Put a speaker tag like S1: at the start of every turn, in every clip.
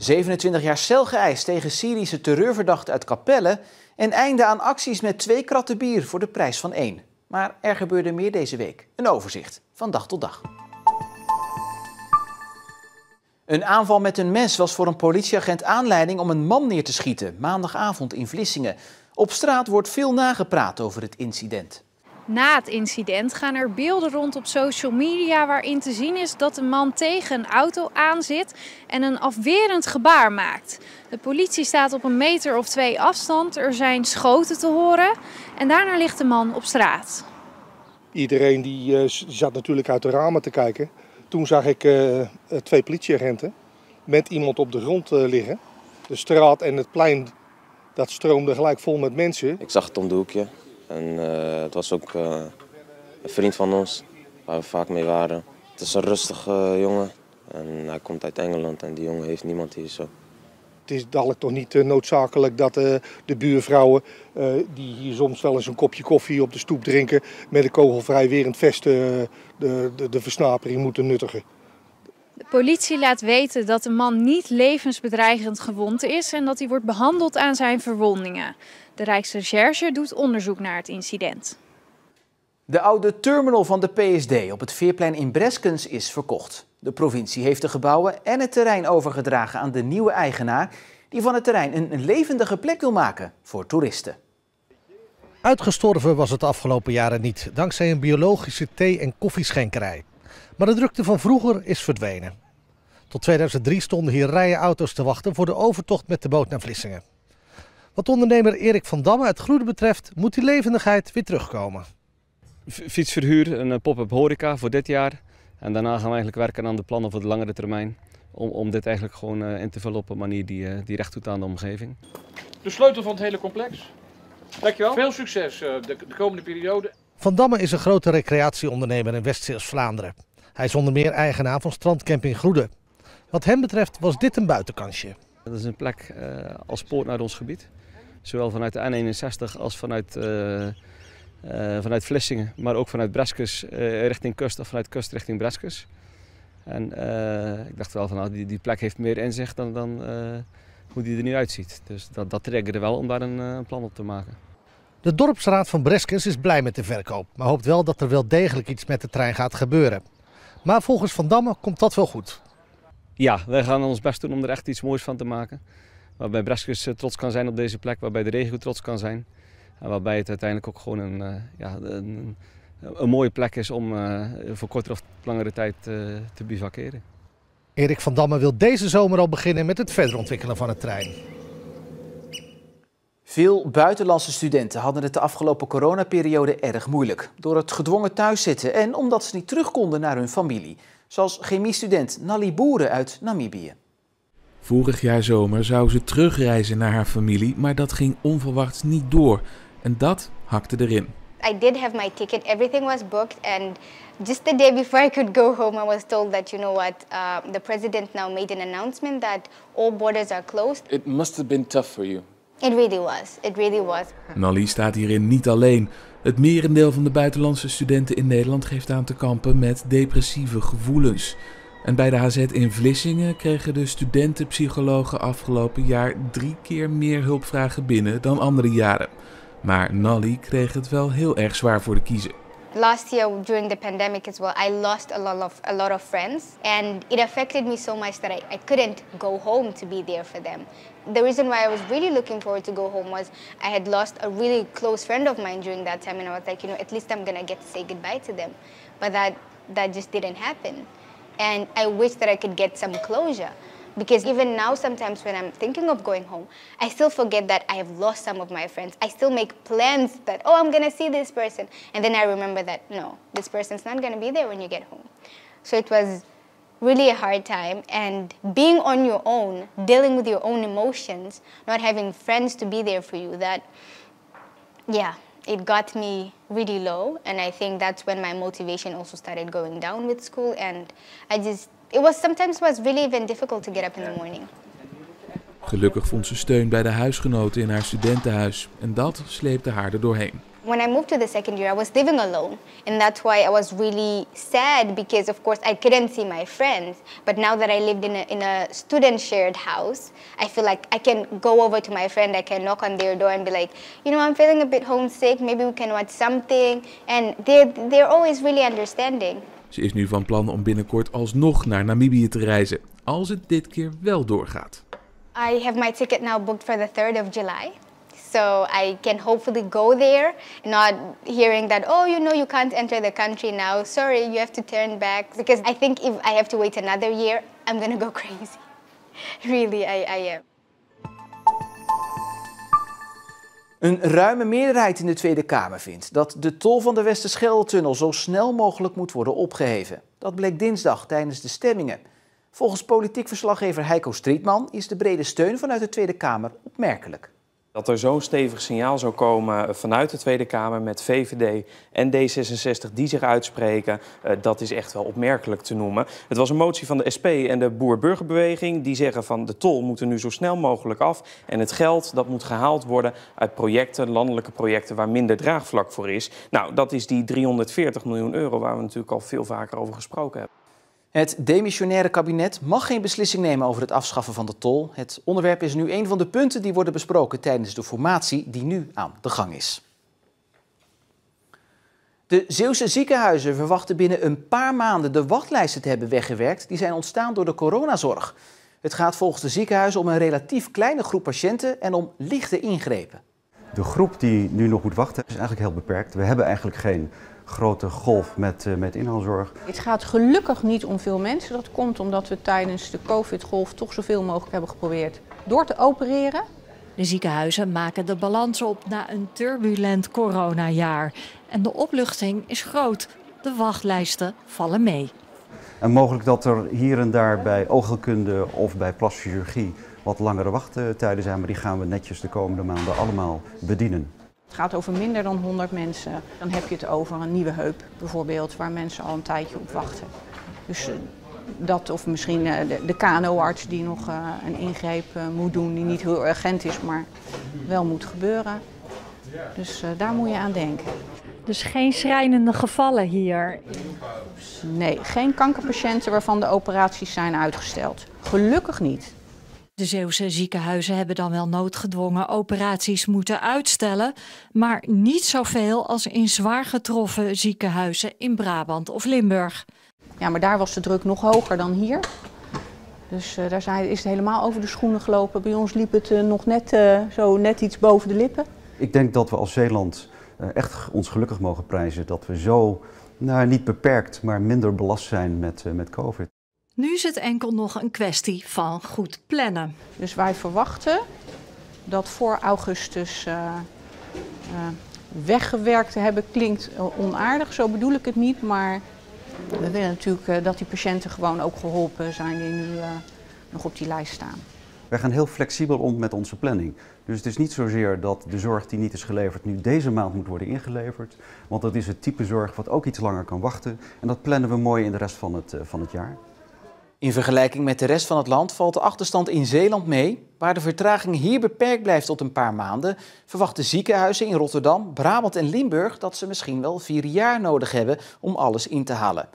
S1: 27 jaar cel geëist tegen Syrische terreurverdachten uit Capelle en einde aan acties met 2 kratten bier voor de prijs van 1. Maar er gebeurde meer deze week. Een overzicht van dag tot dag. Een aanval met een mes was voor een politieagent aanleiding om een man neer te schieten, maandagavond in Vlissingen. Op straat wordt veel nagepraat over het incident.
S2: Na het incident gaan er beelden rond op social media waarin te zien is dat de man tegen een auto aanzit en een afwerend gebaar maakt. De politie staat op 1 meter of 2 afstand, er zijn schoten te horen en daarna ligt de man op straat.
S3: Iedereen die zat natuurlijk uit de ramen te kijken. Toen zag ik 2 politieagenten met iemand op de grond liggen. De straat en het plein, dat stroomde gelijk vol met mensen.
S4: Ik zag het om de hoekje. En het was ook een vriend van ons, waar we vaak mee waren. Het is een rustige jongen en hij komt uit Engeland en die jongen heeft niemand hier zo.
S3: Het is dadelijk toch niet noodzakelijk dat de buurvrouwen, die hier soms wel eens een kopje koffie op de stoep drinken, met een kogelvrijwerend vest de versnapering moeten nuttigen.
S2: De politie laat weten dat de man niet levensbedreigend gewond is en dat hij wordt behandeld aan zijn verwondingen. De Rijksrecherche doet onderzoek naar het incident.
S1: De oude terminal van de PSD op het Veerplein in Breskens is verkocht. De provincie heeft de gebouwen en het terrein overgedragen aan de nieuwe eigenaar, die van het terrein een levendige plek wil maken voor toeristen.
S5: Uitgestorven was het de afgelopen jaren niet, dankzij een biologische thee- en koffieschenkerij. Maar de drukte van vroeger is verdwenen. Tot 2003 stonden hier rijen auto's te wachten voor de overtocht met de boot naar Vlissingen. Wat ondernemer Erik van Damme het groene betreft, moet die levendigheid weer terugkomen.
S6: Fietsverhuur, een pop-up horeca voor dit jaar. En daarna gaan we eigenlijk werken aan de plannen voor de langere termijn. Om dit eigenlijk gewoon in te vullen op een manier die recht doet aan de omgeving.
S7: De sleutel van het hele complex. Dankjewel. Veel succes de komende periode.
S5: Van Damme is een grote recreatieondernemer in West-Zeeuws-Vlaanderen. Hij is onder meer eigenaar van strandcamping Groede. Wat hem betreft was dit een buitenkansje.
S6: Dat is een plek als poort naar ons gebied. Zowel vanuit de N61 als vanuit Vlissingen, maar ook vanuit Breskens richting kust of vanuit kust richting Breskens. En ik dacht wel van die plek heeft meer inzicht dan hoe die er nu uitziet. Dus dat triggerde wel om daar een plan op te maken.
S5: De dorpsraad van Breskens is blij met de verkoop, maar hoopt wel dat er wel degelijk iets met de trein gaat gebeuren. Maar volgens Van Damme komt dat wel goed.
S6: Ja, wij gaan ons best doen om er echt iets moois van te maken. Waarbij Breskens trots kan zijn op deze plek, waarbij de regio trots kan zijn. En waarbij het uiteindelijk ook gewoon een mooie plek is om voor kortere of langere tijd te bivakeren.
S5: Erik van Damme wil deze zomer al beginnen met het verder ontwikkelen van het terrein.
S1: Veel buitenlandse studenten hadden het de afgelopen coronaperiode erg moeilijk. Door het gedwongen thuiszitten en omdat ze niet terug konden naar hun familie. Zoals chemiestudent Nali Boeren uit Namibië.
S8: Vorig jaar zomer zou ze terugreizen naar haar familie, maar dat ging onverwachts niet door. En dat hakte erin.
S9: I did have my ticket, everything was booked, and just the day before I could go home I was told that, you know what, the president now made an announcement that all borders are closed.
S10: It must have been tough for you.
S9: It really was, it really was.
S8: Nali staat hierin niet alleen. Het merendeel van de buitenlandse studenten in Nederland geeft aan te kampen met depressieve gevoelens. En bij de HZ in Vlissingen kregen de studentenpsychologen afgelopen jaar 3 keer meer hulpvragen binnen dan andere jaren. Maar Nali kreeg het wel heel erg zwaar voor de kiezen.
S9: Last year during the pandemic as well, I lost a lot of friends, and it affected me so much that I couldn't go home to be there for them. The reason why I was really looking forward to go home was I had lost a really close friend of mine during that time, and I was like, you know, at least I'm gonna get to say goodbye to them. But that just didn't happen. And I wish that I could get some closure. Because even now, sometimes when I'm thinking of going home, I still forget that I have lost some of my friends. I still make plans that, oh, I'm going to see this person. And then I remember that, no, this person's not going to be there when you get home. So it was really a hard time. And being on your own, dealing with your own emotions, not having friends to be there for you, it got me really low. And I think that's when my motivation also started going down with school. And sometimes was really even difficult to get up in the morning.
S8: Gelukkig vond ze steun bij de huisgenoten in haar studentenhuis en dat sleepte haar er doorheen.
S9: When I moved to the second year, I was living alone. And that's why I was really sad because, of course, I couldn't see my friends. But now that I lived in a student shared house, I feel like I can go over to my friend, I can knock on their door and be like, you know, I'm feeling a bit homesick, maybe we can watch something. And they're always really understanding.
S8: Ze is nu van plan om binnenkort alsnog naar Namibië te reizen, als het dit keer wel doorgaat.
S9: I have my ticket now booked for the 3rd of July. So I can hopefully go there, not hearing that, oh, you know, you can't enter the country now. Sorry, you have to turn back. Because I think if I have to wait another year, I'm going to go crazy. Really, I am.
S1: Een ruime meerderheid in de Tweede Kamer vindt dat de tol van de Westerschelde-tunnel zo snel mogelijk moet worden opgeheven. Dat bleek dinsdag tijdens de stemmingen. Volgens politiek verslaggever Heiko Strietman is de brede steun vanuit de Tweede Kamer opmerkelijk.
S11: Dat er zo'n stevig signaal zou komen vanuit de Tweede Kamer met VVD en D66 die zich uitspreken, dat is echt wel opmerkelijk te noemen. Het was een motie van de SP en de Boer-Burgerbeweging die zeggen van de tol moet er nu zo snel mogelijk af. En het geld dat moet gehaald worden uit projecten, landelijke projecten waar minder draagvlak voor is. Nou, dat is die 340 miljoen euro waar we natuurlijk al veel vaker over gesproken hebben.
S1: Het demissionaire kabinet mag geen beslissing nemen over het afschaffen van de tol. Het onderwerp is nu een van de punten die worden besproken tijdens de formatie die nu aan de gang is. De Zeeuwse ziekenhuizen verwachten binnen een paar maanden de wachtlijsten te hebben weggewerkt die zijn ontstaan door de coronazorg. Het gaat volgens de ziekenhuizen om een relatief kleine groep patiënten en om lichte ingrepen.
S12: De groep die nu nog moet wachten is eigenlijk heel beperkt. We hebben eigenlijk geen grote golf met inhaalzorg.
S13: Het gaat gelukkig niet om veel mensen. Dat komt omdat we tijdens de COVID-golf toch zoveel mogelijk hebben geprobeerd door te opereren.
S14: De ziekenhuizen maken de balans op na een turbulent coronajaar. En de opluchting is groot. De wachtlijsten vallen mee.
S12: En mogelijk dat er hier en daar bij oogheelkunde of bij plastische chirurgie wat langere wachttijden zijn, maar die gaan we netjes de komende maanden allemaal bedienen.
S13: Het gaat over minder dan 100 mensen. Dan heb je het over een nieuwe heup bijvoorbeeld, waar mensen al een tijdje op wachten. Dus dat of misschien de KNO-arts die nog een ingreep moet doen die niet heel urgent is, maar wel moet gebeuren. Dus daar moet je aan denken.
S14: Dus geen schrijnende gevallen hier?
S13: Nee, geen kankerpatiënten waarvan de operaties zijn uitgesteld. Gelukkig niet.
S14: De Zeeuwse ziekenhuizen hebben dan wel noodgedwongen operaties moeten uitstellen, maar niet zoveel als in zwaar getroffen ziekenhuizen in Brabant of Limburg.
S13: Ja, maar daar was de druk nog hoger dan hier. Dus daar is het helemaal over de schoenen gelopen. Bij ons liep het nog net iets boven de lippen.
S12: Ik denk dat we als Zeeland echt ons gelukkig mogen prijzen dat we zo, niet beperkt, maar minder belast zijn met COVID.
S14: Nu is het enkel nog een kwestie van goed plannen.
S13: Dus wij verwachten dat voor augustus weggewerkt te hebben klinkt onaardig, zo bedoel ik het niet. Maar we willen natuurlijk dat die patiënten gewoon ook geholpen zijn die nu nog op die lijst staan.
S12: Wij gaan heel flexibel om met onze planning. Dus het is niet zozeer dat de zorg die niet is geleverd nu deze maand moet worden ingeleverd. Want dat is het type zorg wat ook iets langer kan wachten. En dat plannen we mooi in de rest van het jaar.
S1: In vergelijking met de rest van het land valt de achterstand in Zeeland mee. Waar de vertraging hier beperkt blijft tot een paar maanden, verwachten ziekenhuizen in Rotterdam, Brabant en Limburg dat ze misschien wel 4 jaar nodig hebben om alles in te halen.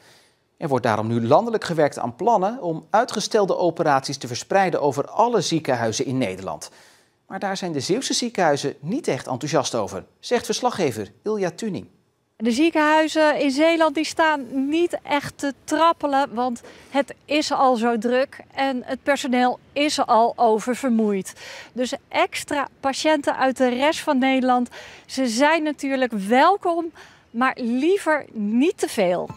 S1: Er wordt daarom nu landelijk gewerkt aan plannen om uitgestelde operaties te verspreiden over alle ziekenhuizen in Nederland. Maar daar zijn de Zeeuwse ziekenhuizen niet echt enthousiast over, zegt verslaggever Ilja Tuning.
S14: De ziekenhuizen in Zeeland die staan niet echt te trappelen, want het is al zo druk en het personeel is al oververmoeid. Dus extra patiënten uit de rest van Nederland, ze zijn natuurlijk welkom, maar liever niet te veel.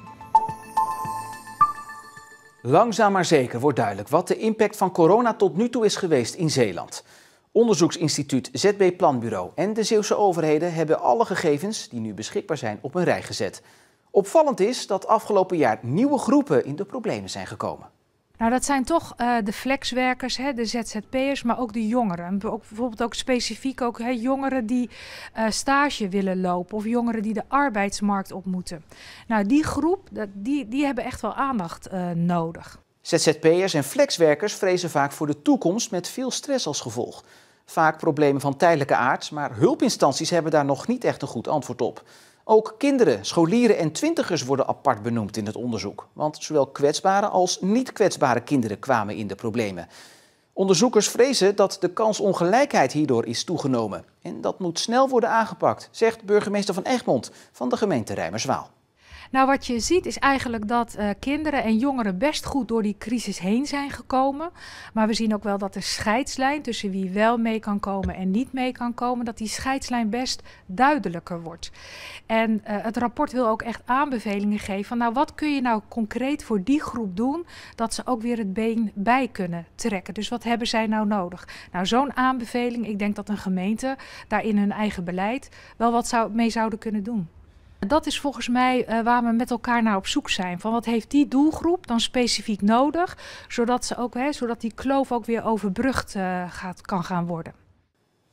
S1: Langzaam maar zeker wordt duidelijk wat de impact van corona tot nu toe is geweest in Zeeland. Onderzoeksinstituut ZB Planbureau en de Zeeuwse overheden hebben alle gegevens die nu beschikbaar zijn op een rij gezet. Opvallend is dat afgelopen jaar nieuwe groepen in de problemen zijn gekomen.
S15: Nou, dat zijn toch de flexwerkers, de ZZP'ers, maar ook de jongeren. Bijvoorbeeld ook specifiek jongeren die stage willen lopen of jongeren die de arbeidsmarkt op moeten. Nou, die groep, die hebben echt wel aandacht nodig.
S1: ZZP'ers en flexwerkers vrezen vaak voor de toekomst met veel stress als gevolg. Vaak problemen van tijdelijke aard, maar hulpinstanties hebben daar nog niet echt een goed antwoord op. Ook kinderen, scholieren en twintigers worden apart benoemd in het onderzoek. Want zowel kwetsbare als niet kwetsbare kinderen kwamen in de problemen. Onderzoekers vrezen dat de kansongelijkheid hierdoor is toegenomen. En dat moet snel worden aangepakt, zegt burgemeester van Egmond van de gemeente Reimerswaal.
S15: Nou, wat je ziet is eigenlijk dat kinderen en jongeren best goed door die crisis heen zijn gekomen. Maar we zien ook wel dat de scheidslijn tussen wie wel mee kan komen en niet mee kan komen, dat die scheidslijn best duidelijker wordt. En het rapport wil ook echt aanbevelingen geven van nou, wat kun je nou concreet voor die groep doen, dat ze ook weer het been bij kunnen trekken. Dus wat hebben zij nou nodig? Nou, zo'n aanbeveling, ik denk dat een gemeente daar in hun eigen beleid wel wat mee zouden kunnen doen. Dat is volgens mij waar we met elkaar naar op zoek zijn. Van wat heeft die doelgroep dan specifiek nodig, zodat die kloof ook weer overbrugd kan gaan worden.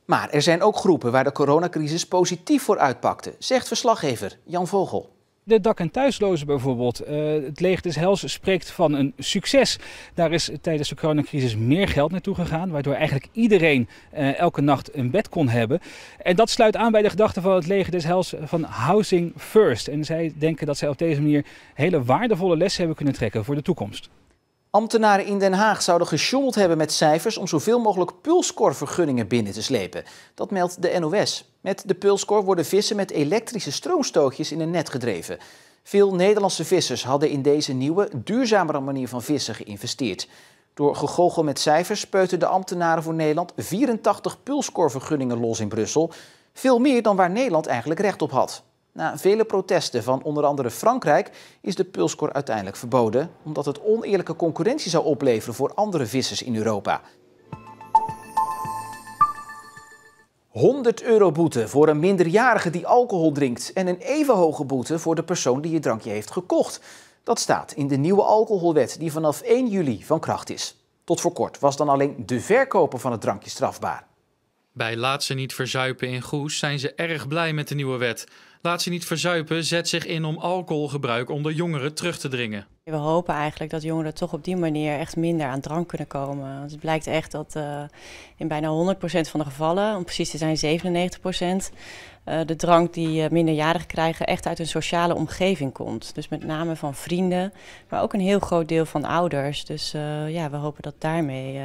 S1: Maar er zijn ook groepen waar de coronacrisis positief voor uitpakte, zegt verslaggever Jan Vogel.
S16: De dak- en thuislozen bijvoorbeeld. Het Leger des Heils spreekt van een succes. Daar is tijdens de coronacrisis meer geld naartoe gegaan, waardoor eigenlijk iedereen elke nacht een bed kon hebben. En dat sluit aan bij de gedachte van het Leger des Heils van Housing First. En zij denken dat zij op deze manier hele waardevolle lessen hebben kunnen trekken voor de toekomst.
S1: Ambtenaren in Den Haag zouden gesjoemeld hebben met cijfers om zoveel mogelijk pulskorvergunningen binnen te slepen. Dat meldt de NOS. Met de pulskor worden vissen met elektrische stroomstootjes in een net gedreven. Veel Nederlandse vissers hadden in deze nieuwe, duurzamere manier van vissen geïnvesteerd. Door gegoochel met cijfers speuten de ambtenaren voor Nederland 84 pulskorvergunningen los in Brussel. Veel meer dan waar Nederland eigenlijk recht op had. Na vele protesten van onder andere Frankrijk is de pulskor uiteindelijk verboden, omdat het oneerlijke concurrentie zou opleveren voor andere vissers in Europa. 100 euro boete voor een minderjarige die alcohol drinkt en een even hoge boete voor de persoon die het drankje heeft gekocht. Dat staat in de nieuwe alcoholwet die vanaf 1 juli van kracht is. Tot voor kort was dan alleen de verkoper van het drankje strafbaar.
S17: Bij Laat ze niet verzuipen in Goes zijn ze erg blij met de nieuwe wet. Laat ze niet verzuipen zet zich in om alcoholgebruik onder jongeren terug te dringen.
S18: We hopen eigenlijk dat jongeren toch op die manier echt minder aan drank kunnen komen. Want het blijkt echt dat in bijna 100% van de gevallen, om precies te zijn 97%, de drank die minderjarigen krijgen echt uit een sociale omgeving komt. Dus met name van vrienden, maar ook een heel groot deel van ouders. Dus we hopen dat daarmee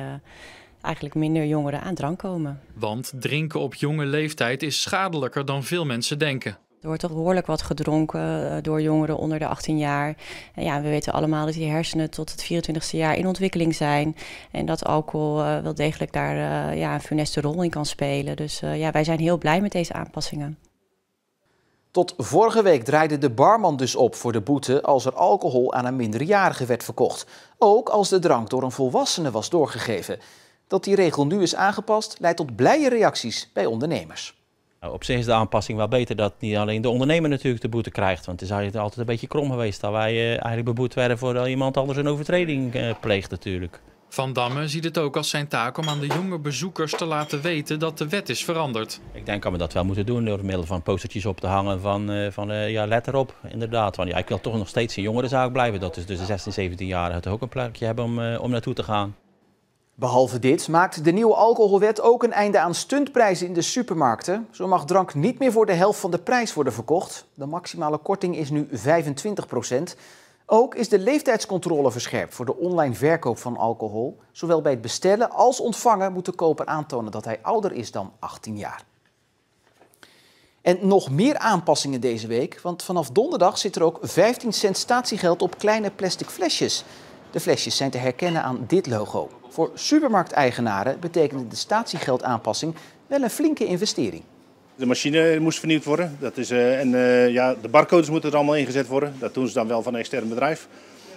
S18: eigenlijk minder jongeren aan drank komen.
S17: Want drinken op jonge leeftijd is schadelijker dan veel mensen denken.
S18: Er wordt toch behoorlijk wat gedronken door jongeren onder de 18 jaar. En ja, we weten allemaal dat die hersenen tot het 24e jaar in ontwikkeling zijn. En dat alcohol wel degelijk daar een funeste rol in kan spelen. Dus wij zijn heel blij met deze aanpassingen.
S1: Tot vorige week draaide de barman dus op voor de boete als er alcohol aan een minderjarige werd verkocht. Ook als de drank door een volwassene was doorgegeven. Dat die regel nu is aangepast leidt tot blije reacties bij ondernemers.
S19: Op zich is de aanpassing wel beter dat niet alleen de ondernemer natuurlijk de boete krijgt. Want het is eigenlijk altijd een beetje krom geweest dat wij eigenlijk beboet werden voordat iemand anders een overtreding pleegt natuurlijk.
S17: Van Damme ziet het ook als zijn taak om aan de jonge bezoekers te laten weten dat de wet is veranderd.
S19: Ik denk dat we dat wel moeten doen door middel van postertjes op te hangen van let erop inderdaad. Want ik wil toch nog steeds een jongerenzaak blijven. Dat is dus de 16, 17-jarigen toch ook een plekje hebben om naartoe te gaan.
S1: Behalve dit maakt de nieuwe alcoholwet ook een einde aan stuntprijzen in de supermarkten. Zo mag drank niet meer voor de helft van de prijs worden verkocht. De maximale korting is nu 25%. Ook is de leeftijdscontrole verscherpt voor de online verkoop van alcohol. Zowel bij het bestellen als ontvangen moet de koper aantonen dat hij ouder is dan 18 jaar. En nog meer aanpassingen deze week, want vanaf donderdag zit er ook 15 cent statiegeld op kleine plastic flesjes. De flesjes zijn te herkennen aan dit logo. Voor supermarkteigenaren betekende de statiegeldaanpassing wel een flinke investering.
S20: De machine moest vernieuwd worden. De barcodes moeten er allemaal ingezet worden. Dat doen ze dan wel van een extern bedrijf.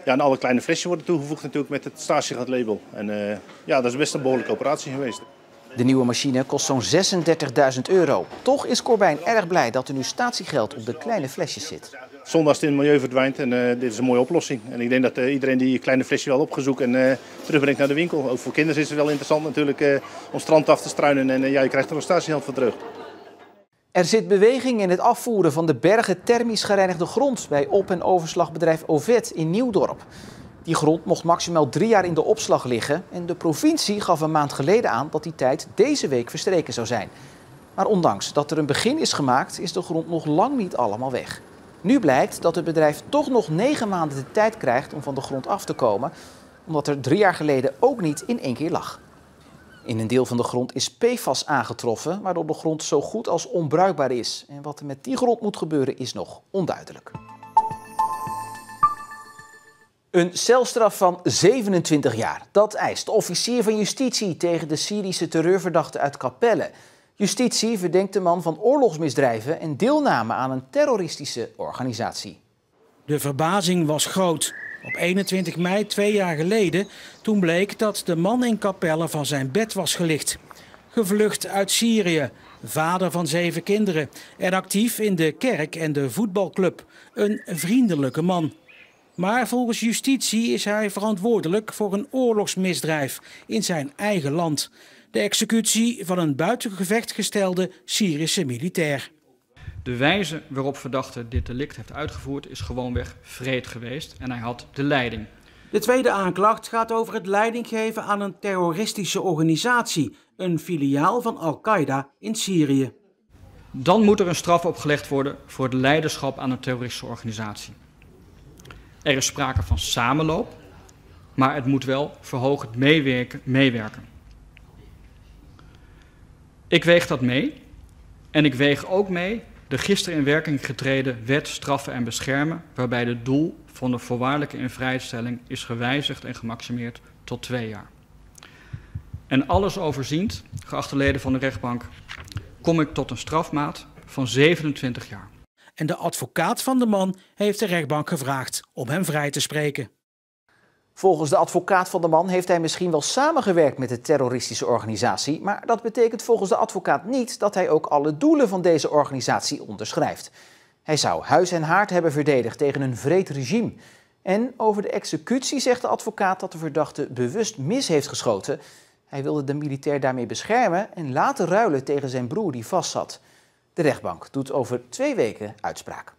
S20: Ja, en alle kleine flesjes worden toegevoegd natuurlijk met het statiegeldlabel. En dat is best een behoorlijke operatie geweest.
S1: De nieuwe machine kost zo'n €36.000. Toch is Corbijn erg blij dat er nu statiegeld op de kleine flesjes zit.
S20: Zonde als het in het milieu verdwijnt en dit is een mooie oplossing. En ik denk dat iedereen die kleine flesje wel opgezoekt en terugbrengt naar de winkel. Ook voor kinderen is het wel interessant natuurlijk om strand af te struinen en je krijgt er nog statiegeld voor terug.
S1: Er zit beweging in het afvoeren van de bergen thermisch gereinigde grond bij op- en overslagbedrijf Ovet in Nieuwdorp. Die grond mocht maximaal 3 jaar in de opslag liggen en de provincie gaf een maand geleden aan dat die tijd deze week verstreken zou zijn. Maar ondanks dat er een begin is gemaakt, is de grond nog lang niet allemaal weg. Nu blijkt dat het bedrijf toch nog 9 maanden de tijd krijgt om van de grond af te komen, omdat er 3 jaar geleden ook niet in 1 keer lag. In een deel van de grond is PFAS aangetroffen, waardoor de grond zo goed als onbruikbaar is. En wat er met die grond moet gebeuren is nog onduidelijk. Een celstraf van 27 jaar. Dat eist de officier van justitie tegen de Syrische terreurverdachte uit Capelle. Justitie verdenkt de man van oorlogsmisdrijven en deelname aan een terroristische organisatie.
S21: De verbazing was groot. Op 21 mei 2 jaar geleden, toen bleek dat de man in Capelle van zijn bed was gelicht. Gevlucht uit Syrië, vader van 7 kinderen en actief in de kerk en de voetbalclub. Een vriendelijke man. Maar volgens justitie is hij verantwoordelijk voor een oorlogsmisdrijf in zijn eigen land. De executie van een buiten gevecht gestelde Syrische militair.
S22: De wijze waarop verdachte dit delict heeft uitgevoerd is gewoonweg wreed geweest en hij had de leiding.
S21: De tweede aanklacht gaat over het leiding geven aan een terroristische organisatie, een filiaal van Al-Qaeda in Syrië.
S22: Dan moet er een straf opgelegd worden voor het leiderschap aan een terroristische organisatie. Er is sprake van samenloop, maar het moet wel verhoogd meewerken. Ik weeg dat mee en ik weeg ook mee de gisteren in werking getreden wet straffen en beschermen, waarbij het doel van de voorwaardelijke invrijstelling is gewijzigd en gemaximeerd tot 2 jaar. En alles overziend, geachte leden van de rechtbank, kom ik tot een strafmaat van 27 jaar.
S21: En de advocaat van de man heeft de rechtbank gevraagd om hem vrij te spreken.
S1: Volgens de advocaat van de man heeft hij misschien wel samengewerkt met de terroristische organisatie, maar dat betekent volgens de advocaat niet dat hij ook alle doelen van deze organisatie onderschrijft. Hij zou huis en haard hebben verdedigd tegen een wreed regime. En over de executie zegt de advocaat dat de verdachte bewust mis heeft geschoten. Hij wilde de militair daarmee beschermen en laten ruilen tegen zijn broer die vastzat. De rechtbank doet over 2 weken uitspraak.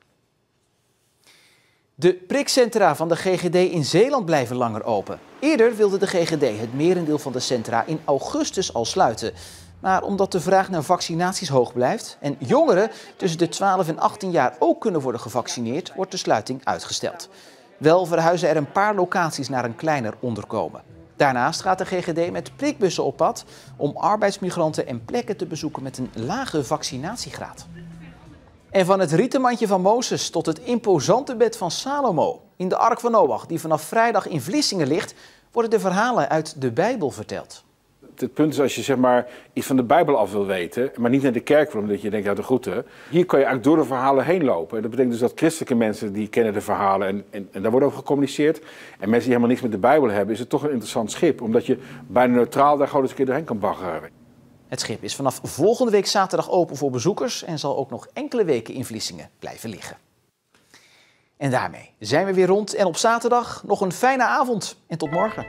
S1: De prikcentra van de GGD in Zeeland blijven langer open. Eerder wilde de GGD het merendeel van de centra in augustus al sluiten. Maar omdat de vraag naar vaccinaties hoog blijft en jongeren tussen de 12 en 18 jaar ook kunnen worden gevaccineerd, wordt de sluiting uitgesteld. Wel verhuizen er een paar locaties naar een kleiner onderkomen. Daarnaast gaat de GGD met prikbussen op pad om arbeidsmigranten en plekken te bezoeken met een lage vaccinatiegraad. En van het rietenmandje van Mozes tot het imposante bed van Salomo. In de Ark van Noach, die vanaf vrijdag in Vlissingen ligt, worden de verhalen uit de Bijbel verteld.
S23: Het punt is als je zeg maar iets van de Bijbel af wil weten, maar niet naar de kerk wil, omdat je denkt, ja de groeten. Hier kan je eigenlijk door de verhalen heen lopen. En dat betekent dus dat christelijke mensen die kennen de verhalen en daar wordt over gecommuniceerd. En mensen die helemaal niks met de Bijbel hebben, is het toch een interessant schip. Omdat je bijna neutraal daar gewoon eens een keer doorheen kan baggeren.
S1: Het schip is vanaf volgende week zaterdag open voor bezoekers en zal ook nog enkele weken in Vlissingen blijven liggen. En daarmee zijn we weer rond en op zaterdag nog een fijne avond en tot morgen.